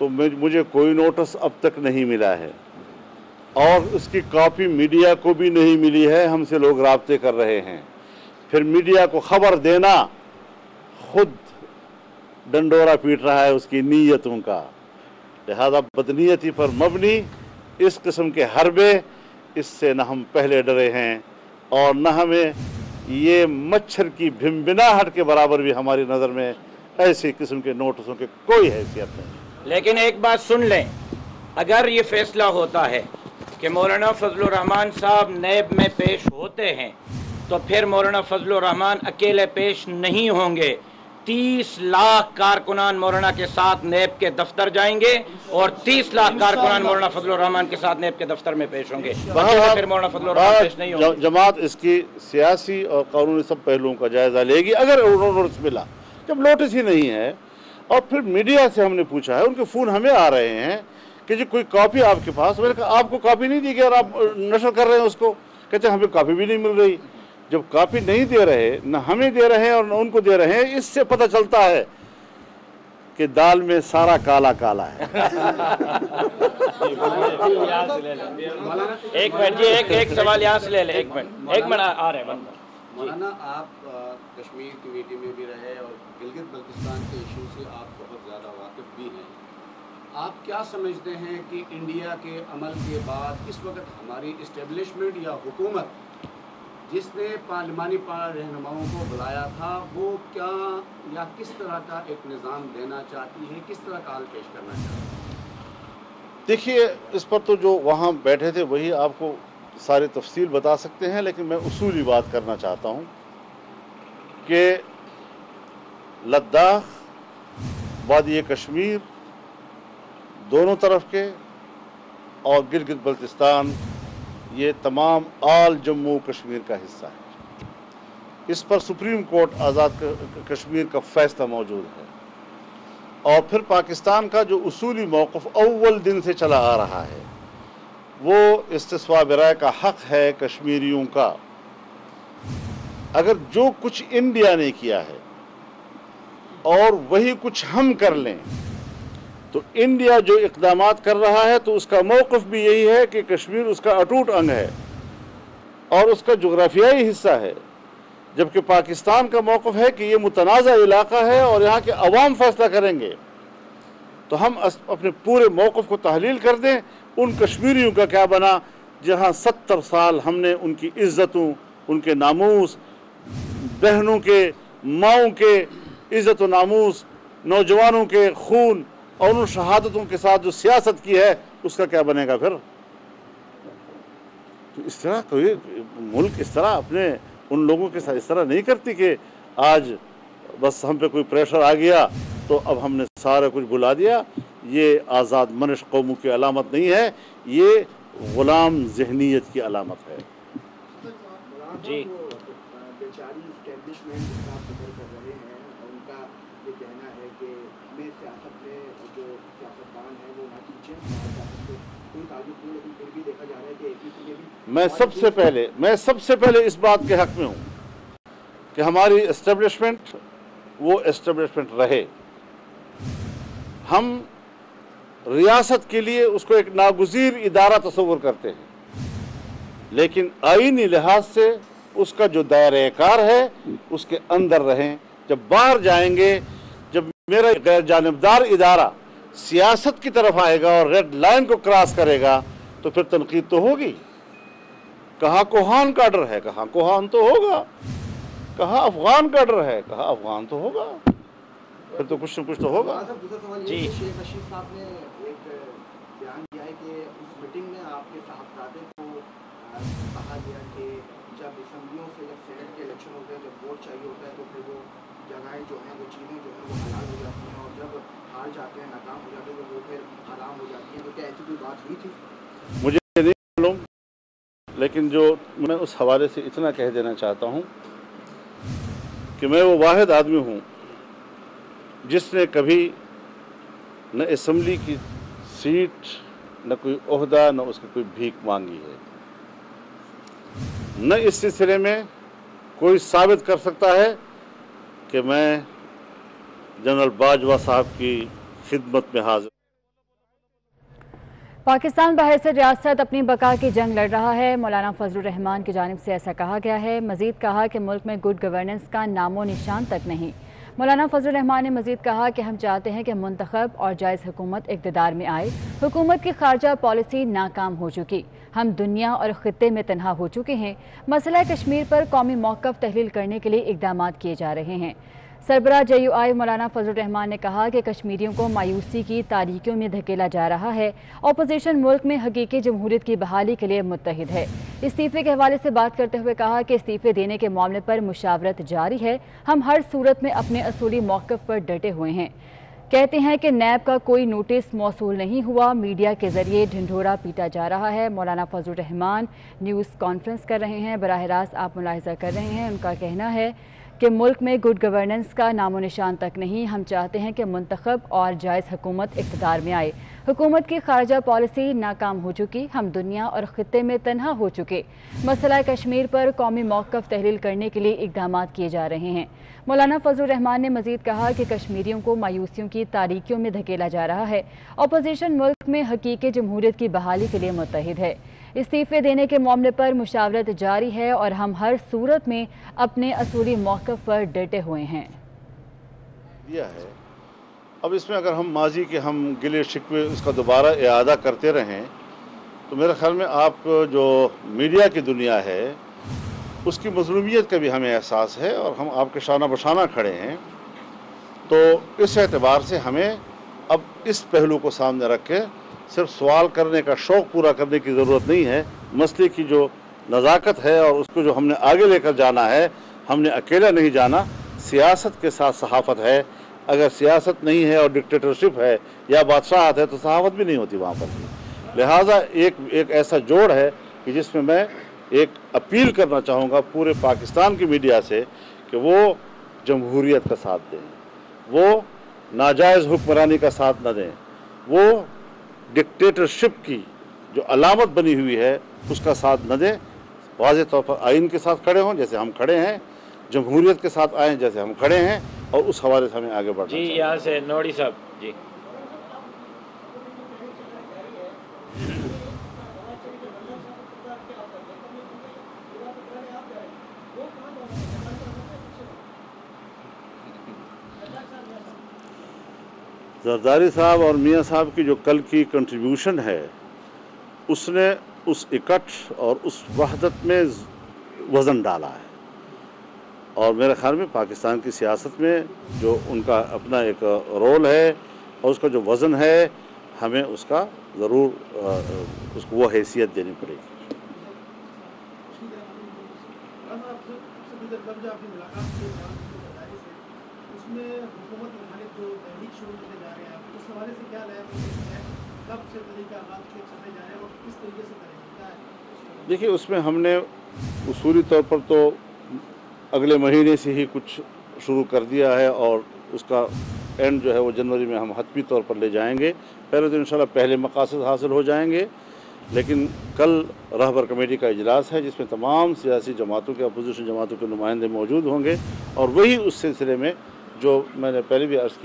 तो मुझे कोई नोटिस अब तक नहीं मिला है और उसकी कॉपी मीडिया को भी नहीं मिली है। हमसे लोग राब्ते कर रहे हैं, फिर मीडिया को खबर देना खुद डंडोरा पीट रहा है उसकी नीयतों का। लिहाजा बदनीयती पर मबनी इस किस्म के हरबे, इससे न हम पहले डरे हैं और न हमें ये मच्छर की भिनभिनाहट के बराबर भी हमारी नज़र में ऐसे किस्म के नोटिसों की कोई हैसियत नहीं। लेकिन एक बात सुन लें, अगर ये फैसला होता है कि मौलाना फजलुर रहमान साहब नैब में पेश होते हैं तो फिर मौलाना फजलुर रहमान अकेले पेश नहीं होंगे। 30 लाख कारकुनान मौलाना के साथ नैब के दफ्तर जाएंगे और 30 लाख कारकुनान मौलाना फजलुर रहमान के साथ नैब के दफ्तर में पेश होंगे। फिर मौलाना फजलुर रहमान पेश नहीं होंगे। जमात इसकी सियासी और कानूनी सब पहलुओं का जायजा लेगी अगर नोटिस मिला। जब नोटिस ही नहीं है और फिर मीडिया से हमने पूछा है, उनके फ़ोन हमें आ रहे हैं कि जी कोई कॉपी आपके पास। मैंने कहा आपको कॉपी नहीं दी गई और आप नशर कर रहे हैं उसको। कहते हैं हमें कॉपी भी नहीं मिल रही। जब कॉपी नहीं दे रहे, न हमें दे रहे हैं और न उनको दे रहे हैं, इससे पता चलता है कि दाल में सारा काला काला है। एक मिनट जी, एक सवाल यहाँ से ले ले। एक मिनट आ रहे हैं। मौलाना, आप कश्मीर कमेटी में भी रहे और गिलगित बल्तिस्तान के इशू से आप बहुत ज़्यादा वाकिफ़ भी हैं। आप क्या समझते हैं कि इंडिया के अमल के बाद इस वक्त हमारी इस्टेब्लिशमेंट या हुकूमत जिसने पार्लिमानी रहनुमाओं को बुलाया था वो क्या या किस तरह का एक निज़ाम देना चाहती है, किस तरह का हाल पेश करना चाहती है? देखिए, इस पर तो जो वहाँ बैठे थे वही आपको सारी तफसील बता सकते हैं, लेकिन मैं उसूली बात करना चाहता हूँ कि लद्दाख, वादी कश्मीर दोनों तरफ के और गिलगित बल्तिस्तान ये तमाम आल जम्मू कश्मीर का हिस्सा है। इस पर सुप्रीम कोर्ट आज़ाद कश्मीर का फैसला मौजूद है और फिर पाकिस्तान का जो उसूली मौक़िफ़ अव्वल दिन से चला आ रहा है वो इस्तिस्वा बराए का हक़ है कश्मीरियों का। अगर जो कुछ इंडिया ने किया है और वही कुछ हम कर लें तो इंडिया जो इक़दामात कर रहा है तो उसका मौक़िफ़ भी यही है कि कश्मीर उसका अटूट अंग है और उसका जोग्राफियाई हिस्सा है, जबकि पाकिस्तान का मौक़िफ़ है कि ये मुतनाज़ा इलाक़ा है और यहाँ के अवाम फैसला करेंगे। तो हम अपने पूरे मौक़िफ़ को तहलील कर दें। उन कश्मीरियों का क्या बना जहाँ 70 साल हमने उनकी इज़्ज़तों, उनके नामूस, बहनों के, माओं के इज़्ज़त व नामूस, नौजवानों के खून और उन शहादतों के साथ जो सियासत की है उसका क्या बनेगा फिर? तो इस तरह कोई मुल्क इस तरह अपने उन लोगों के साथ इस तरह नहीं करती कि आज बस हम पे कोई प्रेशर आ गया तो अब हमने सारा कुछ बुला दिया। ये आज़ाद मनश कौमों की अलामत नहीं है, ये ग़ुलाम ज़हनीत की अलामत है। जी बेचारी इस्टेब्लिशमेंट का फिक्र कर रहे हैं और उनका ये कहना है कि हमें सियासत में जो सियासतदान है वो ना खींचें, सियासत से कोई ताल्लुक नहीं, लेकिन फिर भी देखा जा रहा है कि APC में भी मैं सबसे पहले इस बात के हक़ में हूँ कि हमारी इस्टेब्लिशमेंट वो इस्टेब्लिशमेंट रहे। हम रियासत के लिए उसको एक नागुज़ीर इदारा तस्वुर करते हैं, लेकिन आईनी लिहाज से उसका जो दायरा-ए-कार है उसके अंदर रहें। जब बाहर जाएंगे, जब मेरा गैर जानिबदार इदारा सियासत की तरफ आएगा और रेड लाइन को क्रॉस करेगा तो फिर तनकीद तो होगी। कहाँ कोहान का डर है, कहाँ कोहान तो होगा, कहाँ अफगान का डर है, कहाँ अफगान तो होगा, फिर तो कुछ न कुछ तो होगा। जी शेख रशीद साहब ने एक बयान दिया है कि उस मीटिंग में आपके साहबजादे को कहा गया कि जब असम्बलियों से, जब सेनेट के इलेक्शन होते हैं, जब वोट चाहिए होता है तो फिर वो जगहें जो हैं, वो चीज़ें जो हैं वो हलाल हो जाती हैं और जब हार जाते हैं, नाकाम हो जाते हैं तो वो फिर हराम हो जाती हैं। तो क्या ऐसी कोई बात हुई थी? मुझे नहीं मालूम, लेकिन जो मैं उस हवाले से इतना कह देना चाहता हूँ कि मैं वो वाहिद आदमी हूँ जिसने कभी न असम्बली की सीट, न कोई ओहदा, न उसकी कोई भीख मांगी है। न इस सिलसिले में कोई साबित कर सकता है कि मैं जनरल बाजवा साहब की खिदमत में हाजिर पाकिस्तान बहैसियत रियासत अपनी बका की जंग लड़ रहा है। मौलाना फजलुर रहमान की जानिब से ऐसा कहा गया है। मजीद कहा कि मुल्क में गुड गवर्नेंस का नामो निशान तक नहीं। मौलाना फजलुर रहमान ने मजीद कहा कि हम चाहते हैं कि मुंतखब और जायज़ हुकूमत इक़्तिदार में आए। हुकूमत की खारजा पॉलिसी नाकाम हो चुकी, हम दुनिया और ख़ित्ते में तन्हा हो चुके हैं। मसला कश्मीर पर कौमी मौक़िफ़ तहलील करने के लिए इक़दाम किए जा रहे हैं। सरबराह JUI मौलाना फजलुर रहमान ने कहा कि कश्मीरियों को मायूसी की तारीकियों में धकेला जा रहा है। अपोजिशन मुल्क में हकीकी जमहूरियत की बहाली के लिए मुत्तहिद है। इस्तीफ़े के हवाले से बात करते हुए कहा कि इस्तीफ़े देने के मामले पर मुशावरत जारी है। हम हर सूरत में अपने असूली मौक़िफ़ पर डटे हुए हैं। कहते हैं कि नैब का कोई नोटिस मौसूल नहीं हुआ, मीडिया के जरिए ढिंढोरा पीटा जा रहा है। मौलाना फजलुर रहमान न्यूज़ कॉन्फ्रेंस कर रहे हैं, बराह रास्त आप मुलाहिज़ा कर रहे हैं। उनका कहना है कि मुल्क में गुड गवर्नेंस का नामो निशान तक नहीं। हम चाहते हैं कि मुंतखब और जायज़ हुकूमत इक़्तिदार में आए। हुकूमत की खारजा पॉलिसी नाकाम हो चुकी, हम दुनिया और ख़ित्ते में तन्हा हो चुके। मसला कश्मीर पर कौमी मौक़िफ़ तहलील करने के लिए इक़दाम किए जा रहे हैं। मौलाना फजलुर रहमान ने मज़ीद कहा कि कश्मीरियों को मायूसियों की तारीकियों में धकेला जा रहा है। अपोजिशन मुल्क में हकीकी जमहूरियत की बहाली के लिए मुत्तहिद है। इस्तीफ़े देने के मामले पर मुशावरत जारी है और हम हर सूरत में अपने असूली मौक़िफ़ पर डटे हुए हैं। दिया है। अब इसमें अगर हम माजी के हम गिले शिकवे इसका दोबारा इआदा करते रहें तो मेरे ख्याल में आप जो मीडिया की दुनिया है उसकी मज़लूमियत का भी हमें एहसास है और हम आपके शाना बशाना खड़े हैं। तो इस एतबार से हमें अब इस पहलू को सामने रख के सिर्फ सवाल करने का शौक़ पूरा करने की ज़रूरत नहीं है। मसले की जो नज़ाकत है और उसको जो हमने आगे लेकर जाना है, हमने अकेला नहीं जाना, सियासत के साथ सहाफ़त है। अगर सियासत नहीं है और डिक्टेटरशिप है या बादशाहत है तो सहाफ़त भी नहीं होती वहाँ पर। लिहाजा एक ऐसा जोड़ है कि जिसमें मैं एक अपील करना चाहूँगा पूरे पाकिस्तान की मीडिया से कि वो जमहूरियत का साथ दें, वो नाजायज़ हुक्मरानी का साथ न दें, वो डिक्टेटरशिप की जो अलामत बनी हुई है उसका साथ न दें। वाज़ेह तौर पर आइन के साथ खड़े हों जैसे हम खड़े हैं, जमहूरियत के साथ आएँ जैसे हम खड़े हैं और उस हवाले से हमें आगे बढ़ना चाहिए। जी यहाँ से नोड़ी साहब जी। जरदारी साहब और मियाँ साहब की जो कल की कंट्रीब्यूशन है उसने उस इकट्ठ और उस वहदत में वज़न डाला है और मेरे ख्याल में पाकिस्तान की सियासत में जो उनका अपना एक रोल है और उसका जो वज़न है हमें उसका ज़रूर उसको वो हैसियत देनी पड़ेगी। देखिए उसमें हमने उसूली तौर पर तो अगले महीने से ही कुछ शुरू कर दिया है और उसका एंड जो है वो जनवरी में हम हतमी तौर पर ले जाएंगे। पहले तो इंशाल्लाह पहले मकासद हासिल हो जाएंगे, लेकिन कल रहबर कमेटी का इजलास है जिसमें तमाम सियासी जमातों के अपोजिशन जमातों के नुमाइंदे मौजूद होंगे और वही उस सिलसिले में जो मैंने पहले भी अर्ज़